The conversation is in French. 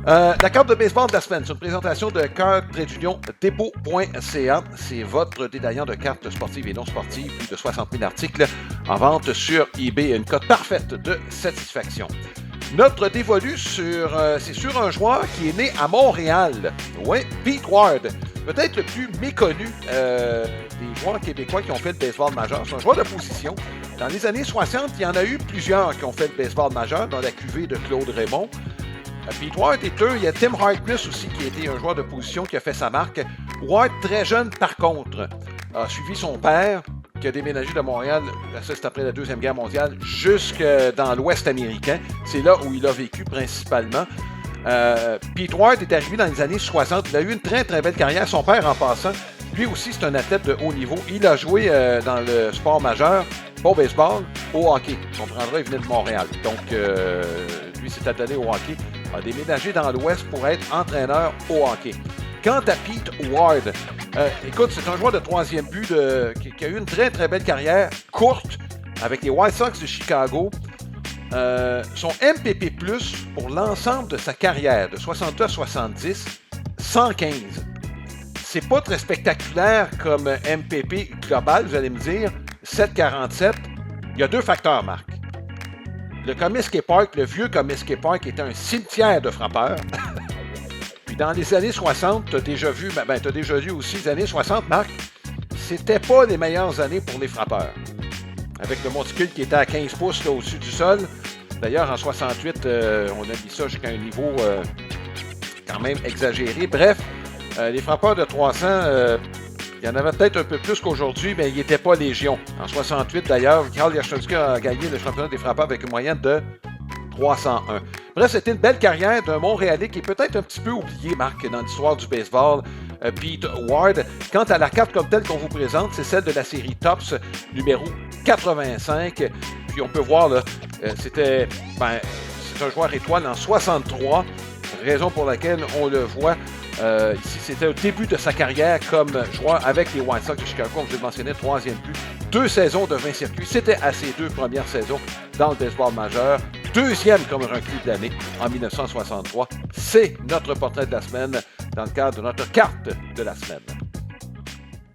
La carte de baseball de la semaine, c'est une présentation de carte-dépôt.ca. C'est votre détaillant de cartes sportives et non sportives. Plus de 60 000 articles en vente sur eBay. Une cote parfaite de satisfaction. Notre dévolu, c'est sur un joueur qui est né à Montréal. Oui, Pete Ward. Peut-être le plus méconnu des joueurs québécois qui ont fait le baseball majeur. C'est un joueur de position. Dans les années 60, il y en a eu plusieurs qui ont fait le baseball majeur dans la cuvée de Claude Raymond. Pete Ward est un. Il y a Tim Harkness aussi qui a été un joueur de position qui a fait sa marque. Ward, très jeune par contre, a suivi son père qui a déménagé de Montréal, ça c'est après la Deuxième Guerre mondiale, jusque dans l'Ouest américain. C'est là où il a vécu principalement. Pete Ward est arrivé dans les années 60. Il a eu une très très belle carrière. Son père en passant, lui aussi c'est un athlète de haut niveau. Il a joué dans le sport majeur, pas au baseball, au hockey. On comprendra, il venait de Montréal. Donc lui s'est attelé au hockey, a déménagé dans l'Ouest pour être entraîneur au hockey. Quant à Pete Ward, écoute, c'est un joueur de troisième but qui a eu une très très belle carrière courte avec les White Sox de Chicago. Son MPP+, pour l'ensemble de sa carrière, de 62 à 70, 115. C'est pas très spectaculaire comme MPP global, vous allez me dire, 747. Il y a deux facteurs, Marc. Le Comiskey Park, le vieux Comiskey Park, était un cimetière de frappeurs. Puis dans les années 60, tu as déjà vu aussi les années 60, Marc, c'était pas les meilleures années pour les frappeurs. Avec le monticule qui était à 15 pouces là, au-dessus du sol. D'ailleurs, en 68, on a mis ça jusqu'à un niveau quand même exagéré. Bref, les frappeurs de 300, il y en avait peut-être un peu plus qu'aujourd'hui, mais ils n'étaient pas légion. En 68, d'ailleurs, Karl Jastremski a gagné le championnat des frappeurs avec une moyenne de 301. Bref, c'était une belle carrière d'un Montréalais qui est peut-être un petit peu oublié, Marc, dans l'histoire du baseball, Pete Ward. Quant à la carte comme telle qu'on vous présente, c'est celle de la série Topps, numéro 85. Puis on peut voir, là, c'est un joueur étoile en 63, raison pour laquelle on le voit. Ici, c'était au début de sa carrière comme joueur avec les White Sox de Chicago, comme je le mentionnais, troisième but. 2 saisons de 20 circuits. C'était à ses 2 premières saisons dans le baseball majeur. Deuxième comme recrue de l'année en 1963. C'est notre portrait de la semaine dans le cadre de notre carte de la semaine.